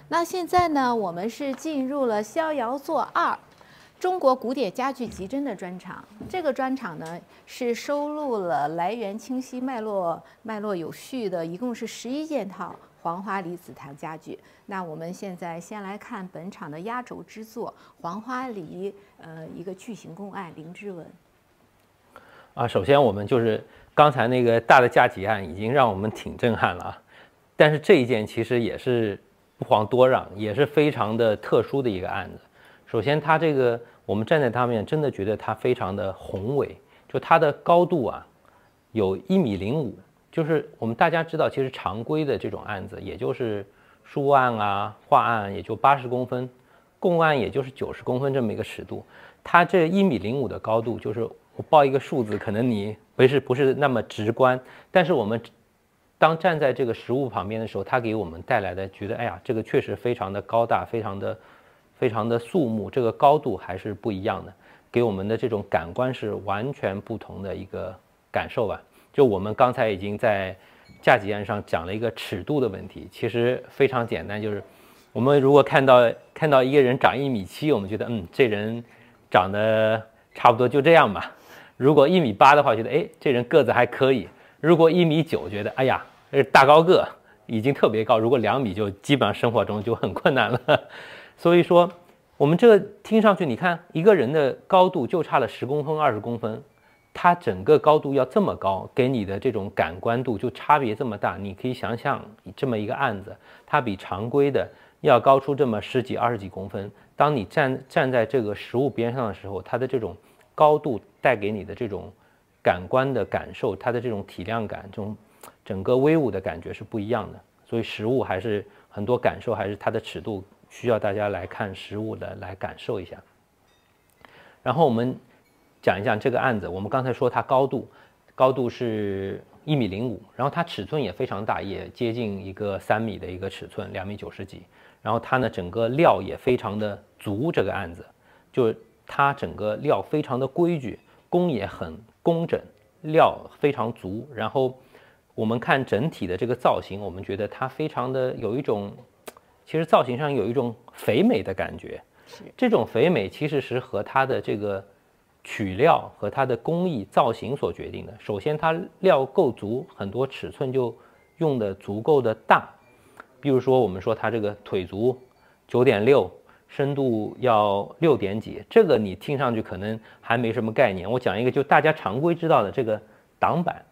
那现在呢，我们是进入了逍遥座2中国古典家具集珍的专场。这个专场呢是收录了来源清晰、脉络有序的，一共是11件套黄花梨紫檀家具。那我们现在先来看本场的压轴之作——黄花梨，一个巨型公案灵芝纹。首先我们就是刚才那个大的架脊案已经让我们挺震撼了啊，但是这一件其实也是不遑多让，也是非常的特殊的一个案子。首先它这个我们站在它面真的觉得它非常的宏伟，就它的高度啊有1.05米，就是我们大家知道其实常规的这种案子也就是书案啊画案也就80公分，供案也就是90公分这么一个尺度，它这1.05米的高度，就是我报一个数字可能你不是那么直观，但是我们当站在这个实物旁边的时候，它给我们带来的觉得，哎呀，这个确实非常的高大，非常的肃穆，这个高度还是不一样的，给我们的这种感官是完全不同的一个感受吧。就我们刚才已经在架脊案上讲了一个尺度的问题，其实非常简单，就是我们如果看到一个人长1.7米，我们觉得这人长得差不多就这样吧。如果1.8米的话，觉得这人个子还可以；如果1.9米，觉得哎呀，大高个已经特别高；如果2米，就基本上生活中就很困难了。所以说，我们这个听上去，你看一个人的高度就差了10公分、20公分，他整个高度要这么高，给你的这种感官度就差别这么大。你可以想想，这么一个案子，它比常规的要高出这么10几、20几公分。当你站在这个实物边上的时候，它的这种高度带给你的这种感官的感受，它的这种体量感，这种整个威武的感觉是不一样的。所以实物还是很多感受，还是它的尺度需要大家来看实物的来感受一下。然后我们讲一讲这个案子，我们刚才说它高度是1.05米，然后它尺寸也非常大，也接近一个3米的一个尺寸，2.90米几。然后它呢整个料也非常的足，这个案子就是它整个料非常的规矩，工也很工整，料非常足。然后我们看整体的这个造型，我们觉得它非常的有一种，其实造型上有一种肥美的感觉。这种肥美其实是和它的这个取料和它的工艺造型所决定的。首先它料够足，很多尺寸就用的足够的大。比如说我们说它这个腿足9.6，深度要6点几，这个你听上去可能还没什么概念。我讲一个就大家常规知道的这个挡板，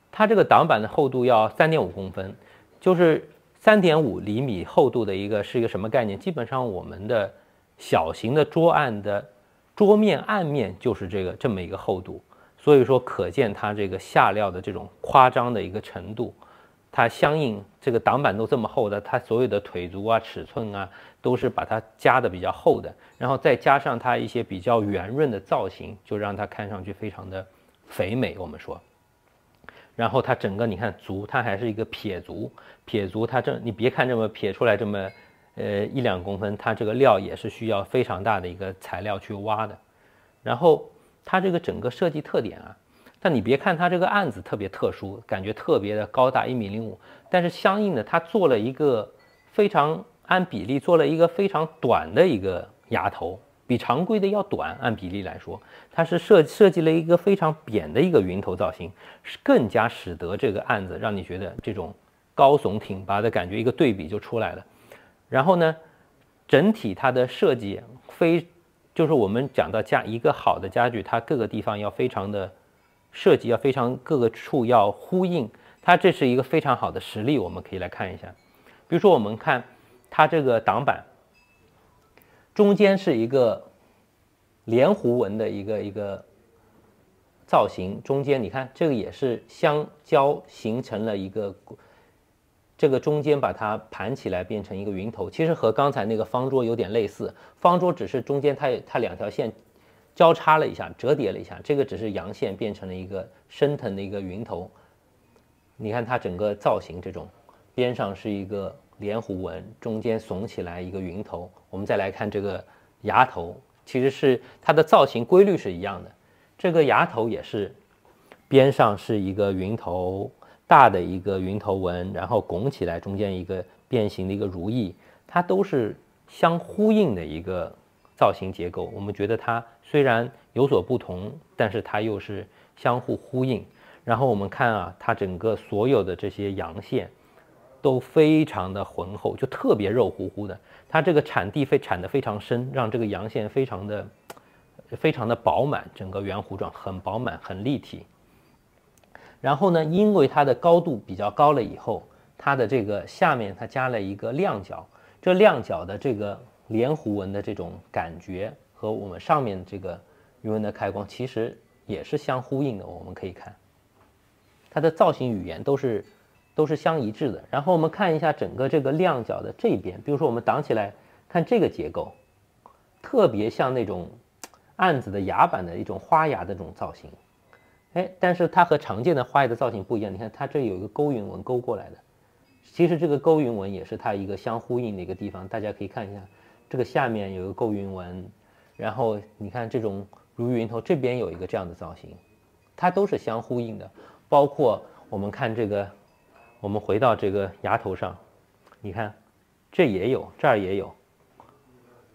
它这个挡板的厚度要3.5公分，就是3.5厘米厚度的是一个什么概念？基本上我们的小型的桌案的桌面案面就是这么一个厚度，所以说可见它这个下料的这种夸张的一个程度。它相应这个挡板都这么厚的，它所有的腿足啊、尺寸啊，都是把它加的比较厚的，然后再加上它一些比较圆润的造型，就让它看上去非常的肥美。我们说，然后它整个你看足，它还是一个撇足，它你别看这么撇出来这么1-2公分，它这个料也是需要非常大的一个材料去挖的。然后它这个整个设计特点啊。但你别看它这个案子特别特殊，感觉特别的高大1.05米，但是相应的它做了一个非常按比例做了一个非常短的一个牙头，比常规的要短，按比例来说，它是设计了一个非常扁的一个云头造型，是更加使得这个案子让你觉得这种高耸挺拔的感觉，一个对比就出来了。然后呢，整体它的设计就是我们讲到一个好的家具，它各个地方要非常的。设计要非常各个处要呼应，它这是一个非常好的实例，我们可以来看一下。比如说我们看它这个挡板中间是一个连弧纹的一个造型，中间你看这个也是相交形成了一个，这个中间把它盘起来变成一个云头，其实和刚才那个方桌有点类似，方桌只是中间它2条线交叉了一下，折叠了一下，这个只是阳线变成了一个升腾的一个云头。你看它整个造型，这种边上是一个连弧纹，中间耸起来一个云头。我们再来看这个牙头，其实是它的造型规律是一样的。这个牙头也是边上是一个云头，大的一个云头纹，然后拱起来，中间一个变形的一个如意。它都是相呼应的一个造型结构。我们觉得它虽然有所不同，但是它又是相互呼应。然后我们看啊，它整个所有的这些阳线都非常的浑厚，就特别肉乎乎的。它这个产地产得非常深，让这个阳线非常的饱满，整个圆弧状很饱满，很立体。然后呢，因为它的高度比较高了以后，它的这个下面它加了一个亮角，这亮角的这个连弧纹的这种感觉和我们上面这个鱼纹的开光其实也是相呼应的。我们可以看它的造型语言都是相一致的。然后我们看一下整个这个亮角的这边，比如说我们挡起来看这个结构，特别像那种案子的牙板的一种花牙的这种造型。但是它和常见的花牙的造型不一样，你看它这有一个勾云纹勾过来的，其实这个勾云纹也是它一个相呼应的一个地方。大家可以看一下，这个下面有一个勾云纹，然后你看这种如意云头这边有一个这样的造型，它都是相呼应的。包括我们看这个，我们回到这个牙头上，你看这也有，这儿也有，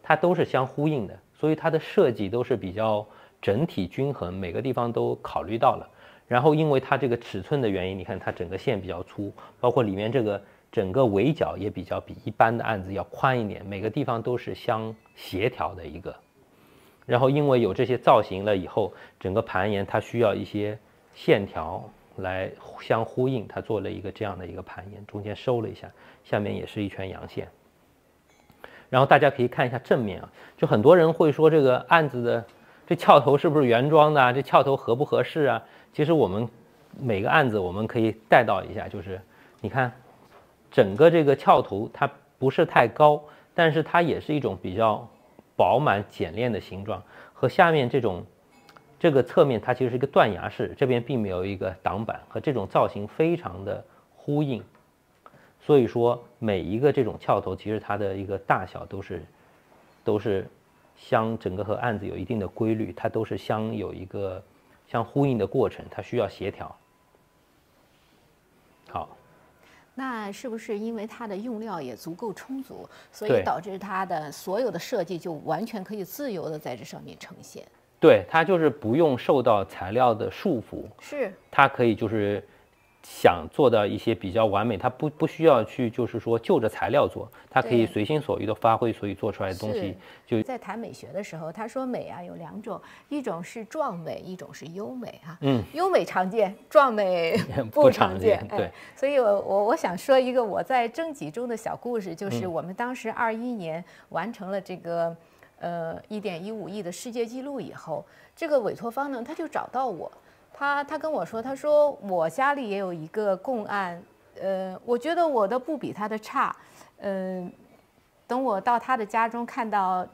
它都是相呼应的，所以它的设计都是比较整体均衡，每个地方都考虑到了。然后因为它这个尺寸的原因，你看它整个线比较粗，包括里面这个整个围角也比一般的案子要宽一点，每个地方都是相协调的一个。然后因为有这些造型了以后，整个盘岩它需要一些线条来相呼应，它做了一个这样的一个盘岩，中间收了一下，下面也是一圈阳线。然后大家可以看一下正面啊，就很多人会说这个案子的这翘头是不是原装的啊？这翘头合不合适啊？其实我们每个案子我们可以带到一下，就是你看整个这个翘头它不是太高，但是它也是一种比较饱满简练的形状，和下面这个侧面它其实是一个断崖式，这边并没有一个挡板，和这种造型非常的呼应。所以说每一个这种翘头其实它的一个大小都是整个和案子有一定的规律，它都是有一个相呼应的过程，它需要协调。好，那是不是因为它的用料也足够充足，所以导致它的所有的设计就完全可以自由的在这上面呈现？对，它就是不用受到材料的束缚，是它可以就是想做到一些比较完美，它不需要去就是说就着材料做，它可以随心所欲的发挥，所以做出来的东西就在谈美学的时候，他说美啊有两种，一种是壮美，一种是优美啊。优美常见，壮美不常见。对，所以我想说一个我在征集中的小故事，就是我们当时21年完成了这个1.15亿的世界纪录以后，这个委托方呢他就找到我。他跟我说，他说我家里也有一个供案，我觉得我的不比他的差，等我到他的家中看到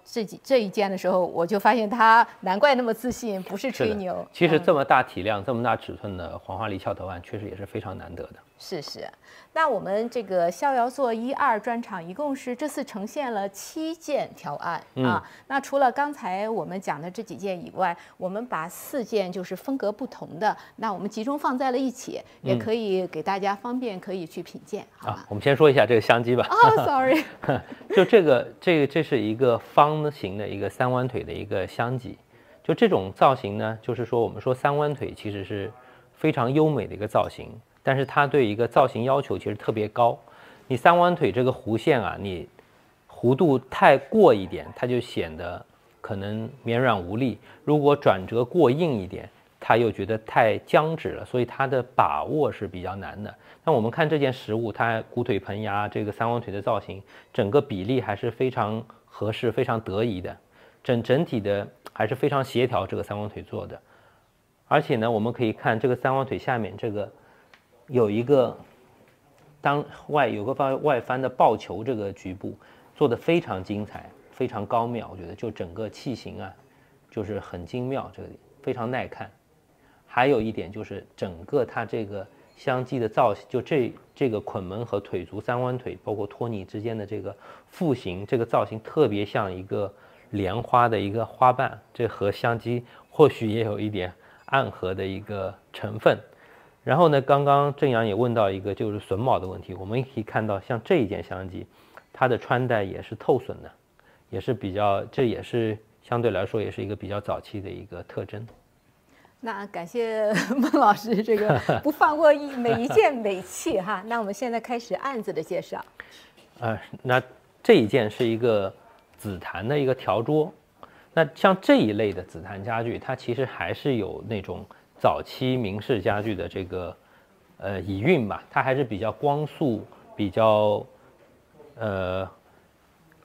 这一件的时候，我就发现他难怪那么自信，不是吹牛。其实这么大体量、这么大尺寸的黄花梨翘头案，确实也是非常难得的。是。那我们这个逍遥做1、2专场一共是这次呈现了7件条案啊。那除了刚才我们讲的这几件以外，我们把4件就是风格不同的，那我们集中放在了一起，也可以给大家方便可以去品鉴。好吧，我们先说一下这个香鸡吧。sorry 就这是一个方形的一个3弯腿的一个香鸡。就这种造型呢，就是说我们说3弯腿其实是非常优美的一个造型，但是它对一个造型要求其实特别高。你3弯腿这个弧线啊，你弧度太过一点，它就显得可能绵软无力；如果转折过硬一点，它又觉得太僵直了，所以它的把握是比较难的。那我们看这件实物，它鼓腿盆牙这个3弯腿的造型，整个比例还是非常合适、非常得宜的，整体的还是非常协调。这个3弯腿做的，而且呢，我们可以看这个3弯腿下面这个有一个有个外翻的抱球，这个局部做的非常精彩，非常高妙。我觉得就整个器型啊，就是很精妙，这个非常耐看。还有一点就是整个它这个香鸡的造型，就这个捆门和腿足3弯腿，包括托尼之间的这个腹型，这个造型特别像一个莲花的一个花瓣，这和香鸡或许也有一点暗合的一个成分。然后呢，刚刚郑阳也问到一个就是榫卯的问题，我们可以看到像这一件香鸡，它的穿戴也是透损的，也是比较，这也是相对来说也是一个比较早期的一个特征。那感谢孟老师这个不放过每一件美器哈。那我们现在开始案子的介绍。那这一件是一个紫檀的一个条桌。那像这一类的紫檀家具，它其实还是有那种早期明式家具的这个遗韵吧，它还是比较光速、比较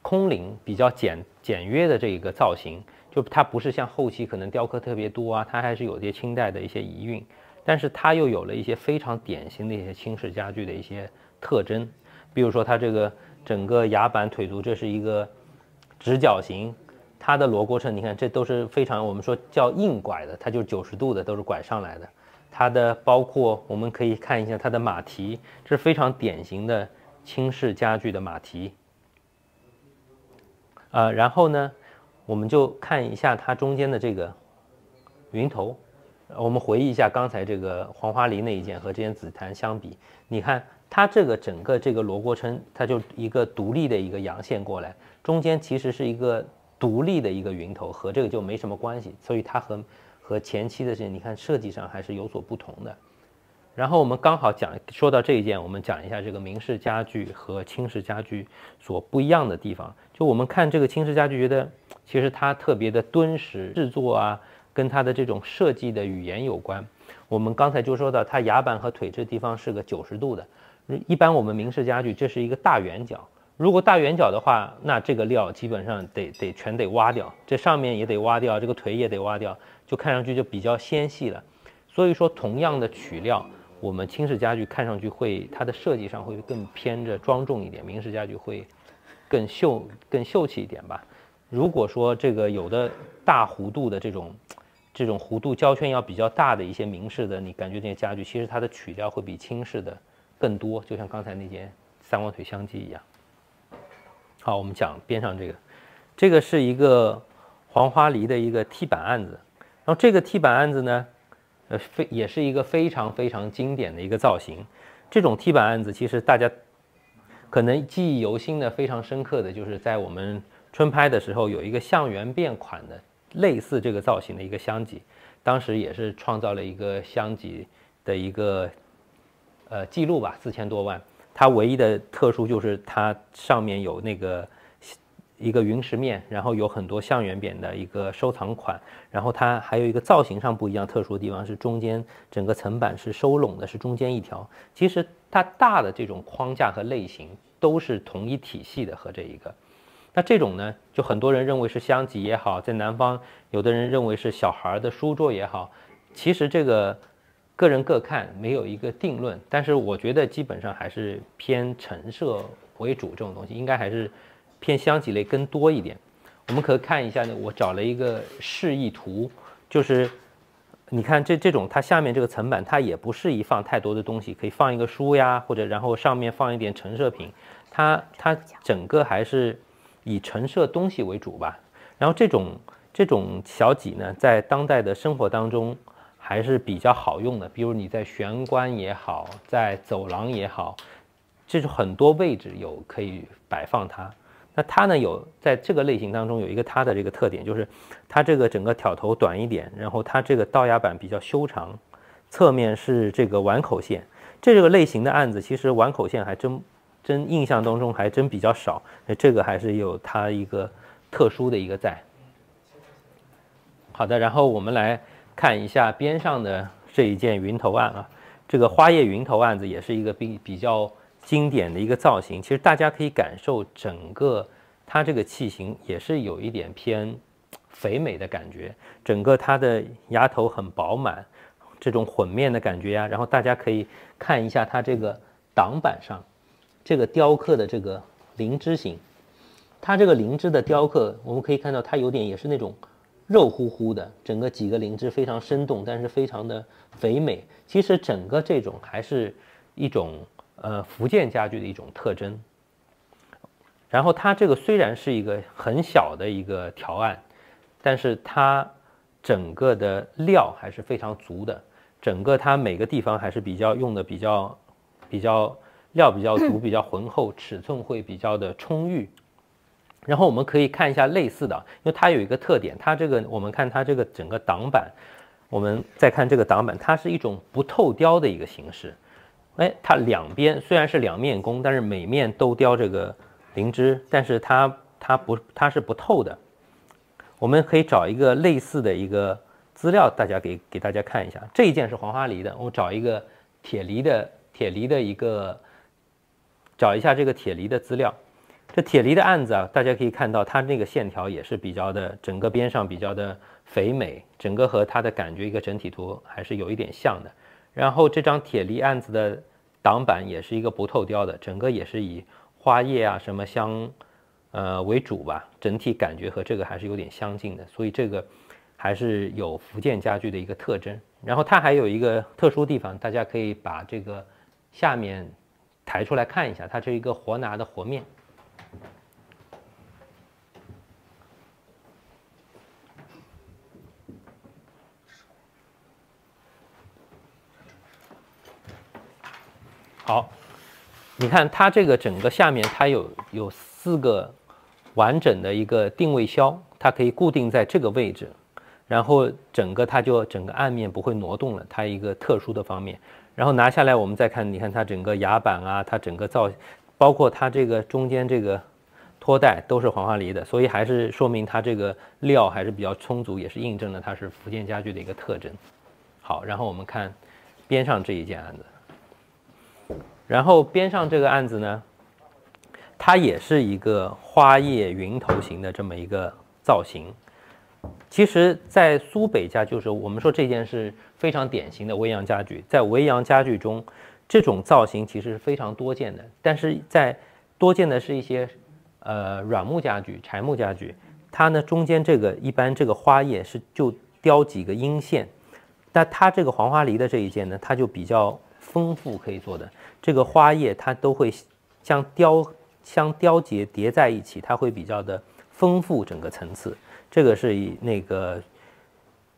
空灵、比较简约的这一个造型。就它不是像后期可能雕刻特别多啊，它还是有些清代的一些遗韵，但是它又有了一些非常典型的一些清式家具的一些特征，比如说它这个整个牙板腿足，这是一个直角形，它的螺锅称你看这都是非常我们说叫硬拐的，它就是90度的都是拐上来的。它的包括我们可以看一下它的马蹄，这是非常典型的清式家具的马蹄。然后呢，我们就看一下它中间的这个云头。我们回忆一下刚才这个黄花梨那一件和这件紫檀相比，你看它这个整个这个螺锅称，它就一个独立的一个阳线过来，中间其实是一个独立的一个云头，和这个就没什么关系，所以它和前期的这你看设计上还是有所不同的。然后我们刚好说到这一件，我们讲一下这个明式家具和清式家具所不一样的地方。就我们看这个清式家具，觉得其实它特别的敦实，制作啊，跟它的这种设计的语言有关。我们刚才就说到，它牙板和腿这地方是个90度的，一般我们明式家具这是一个大圆角。如果大圆角的话，那这个料基本上全得挖掉，这上面也得挖掉，这个腿也得挖掉，就看上去就比较纤细了。所以说，同样的取料，我们清式家具看上去它的设计上会更偏着庄重一点，明式家具会更秀气一点吧。如果说这个有的大弧度的这种弧度胶圈要比较大的一些明式的，你感觉这些家具其实它的取料会比清式的更多，就像刚才那件三王腿香几一样。好，我们讲边上这个是一个黄花梨的一个踢板案子，然后这个踢板案子呢，也是一个非常非常经典的一个造型。这种踢板案子其实大家可能记忆犹新的、非常深刻的，就是在我们春拍的时候有一个向圆变款的类似这个造型的一个香几，当时也是创造了一个香几的一个记录吧，4000多万。它唯一的特殊就是它上面有一个云石面，然后有很多向圆扁的一个收藏款，然后它还有一个造型上不一样特殊的地方是中间整个层板是收拢的，是中间一条。其实它大的这种框架和类型都是同一体系的和这一个。那这种呢，就很多人认为是香几也好，在南方有的人认为是小孩的书桌也好，其实这个个人各看，没有一个定论。但是我觉得基本上还是偏陈设为主，这种东西应该还是偏香几类更多一点。我们可以看一下呢，我找了一个示意图，就是你看这种它下面这个层板，它也不适宜放太多的东西，可以放一个书呀，或者然后上面放一点陈设品，它整个还是以陈设东西为主吧。然后这种小几呢，在当代的生活当中还是比较好用的，比如你在玄关也好，在走廊也好，这是很多位置可以摆放它。那它呢在这个类型当中有一个它的这个特点，就是它这个整个挑头短一点，然后它这个刀牙板比较修长，侧面是这个碗口线。这个类型的案子其实碗口线还真印象当中还真比较少，这个还是有它一个特殊的一个在。好的，然后我们来看一下边上的这一件云头案啊，这个花叶云头案子也是一个比较经典的一个造型。其实大家可以感受整个它这个器型也是有一点偏肥美的感觉，整个它的牙头很饱满，这种混面的感觉呀。然后大家可以看一下它这个挡板上这个雕刻的这个灵芝形，它这个灵芝的雕刻，我们可以看到它有点也是那种肉乎乎的，整个几个灵芝非常生动，但是非常的肥美。其实整个这种还是一种福建家具的一种特征。然后它这个虽然是一个很小的一个条案，但是它整个的料还是非常足的，整个它每个地方还是用的比较料比较足，比较浑厚，尺寸会比较的充裕。然后我们可以看一下类似的，因为它有一个特点，它这个我们看它这个整个挡板，我们再看这个挡板，它是一种不透雕的一个形式。哎，它两边虽然是两面工，但是每面都雕这个灵芝，但是它是不透的。我们可以找一个类似的一个资料，给大家看一下。这一件是黄花梨的，我找一个铁梨的一个，找一下这个铁梨的资料。这铁梨的案子啊，大家可以看到它那个线条也是比较的，整个边上比较的肥美，整个和它的感觉一个整体图还是有一点像的。然后这张铁梨案子的挡板也是一个不透雕的，整个也是以花叶啊什么为主吧，整体感觉和这个还是有点相近的，所以这个还是有福建家具的一个特征。然后它还有一个特殊地方，大家可以把这个下面抬出来看一下，它是一个活拿的活面。好，你看它这个整个下面它有4个完整的一个定位销，它可以固定在这个位置，然后整个案面不会挪动了，它一个特殊的方面。然后拿下来我们再看，你看它整个牙板啊，它整个造型，包括它这个中间这个托带都是黄花梨的，所以还是说明它这个料还是比较充足，也是印证了它是福建家具的一个特征。好，然后我们看边上这一件案子。然后边上这个案子呢，它也是一个花叶云头型的这么一个造型。其实，在苏北家就是我们说这件是非常典型的维扬家具，在维扬家具中，这种造型其实是非常多见的。但是在多见的是一些软木家具、柴木家具，它呢中间这个一般这个花叶是就雕几个阴线，但它这个黄花梨的这一件呢，它就比较丰富，可以做的。这个花叶它都会像雕结叠在一起，它会比较的丰富整个层次。这个是以那个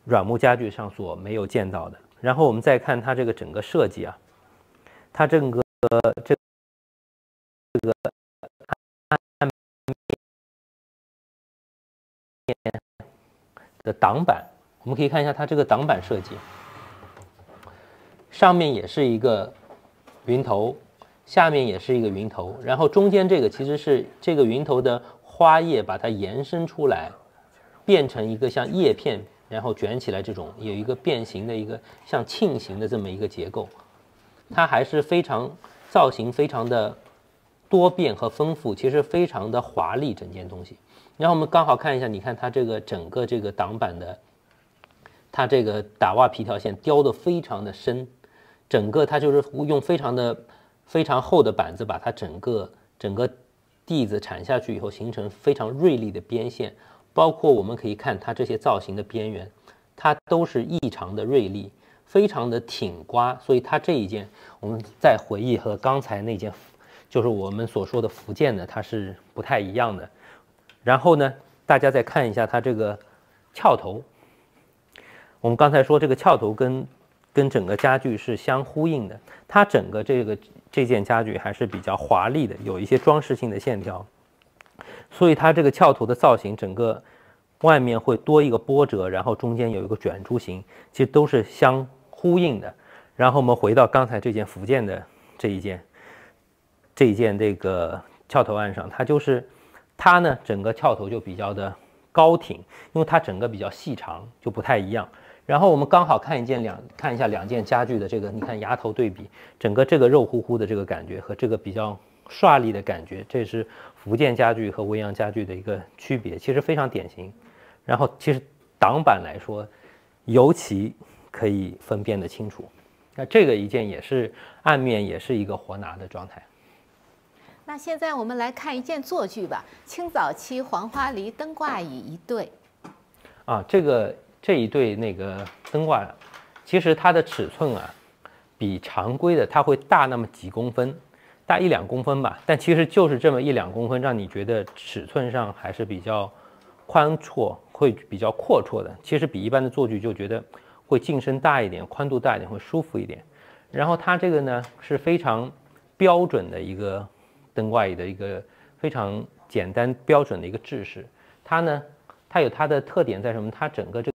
软木家具上所没有见到的。然后我们再看它这个整个设计啊，它整个这个案面的挡板，我们可以看一下它这个挡板设计，上面也是一个云头，下面也是一个云头，然后中间这个其实是这个云头的花叶把它延伸出来，变成一个像叶片，然后卷起来这种有一个变形的一个像沁形的这么一个结构，它还是非常造型非常的多变和丰富，其实非常的华丽整件东西。然后我们刚好看一下，你看它这个整个这个挡板的，它这个打袜皮条线雕得非常的深。整个它就是用非常厚的板子把它整个地子铲下去以后，形成非常锐利的边线，包括我们可以看它这些造型的边缘，它都是异常的锐利，非常的挺刮。所以它这一件，我们再回忆和刚才那件，就是我们所说的福建的，它是不太一样的。然后呢，大家再看一下它这个翘头，我们刚才说这个翘头跟整个家具是相呼应的，它整个这件家具还是比较华丽的，有一些装饰性的线条，所以它这个翘头的造型，整个外面会多一个波折，然后中间有一个卷珠形，其实都是相呼应的。然后我们回到刚才这件福建的这一件这个翘头案上，它呢整个翘头就比较的高挺，因为它整个比较细长，就不太一样。然后我们刚好看一下两件家具的这个，你看牙头对比，整个这个肉乎乎的这个感觉和这个比较刷力的感觉，这是福建家具和维扬家具的一个区别，其实非常典型。然后其实挡板来说，尤其可以分辨得清楚。那这个一件也是案面也是一个活拿的状态。那现在我们来看一件坐具吧，清早期黄花梨灯挂椅一对。啊，这一对那个灯挂，其实它的尺寸啊，比常规的它会大那么几公分，大1-2公分吧。但其实就是这么1-2公分，让你觉得尺寸上还是比较宽绰，会比较阔绰的。其实比一般的坐具就觉得会进深大一点，宽度大一点，会舒服一点。然后它这个呢是非常标准的一个灯挂椅的一个非常简单标准的一个制式。它呢，它有它的特点在什么？它整个这